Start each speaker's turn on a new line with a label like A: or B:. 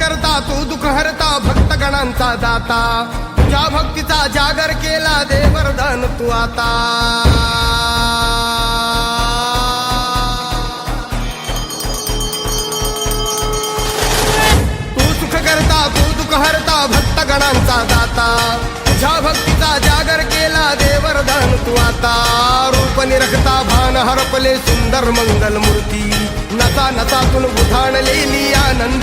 A: करता तू दुःख हरता भक्तगणांचा दाता तुझ्या भक्तीचा जागर केला दे वरदान तू आता तू दुःख हरता भक्तगणांचा दाता तुझ्या भक्तीचा जागर केला दे वरदान तू आता रूप निरखता भान हरपले सुंदर मंगल मूर्ती नसा नसातून उधाणलेली आनंद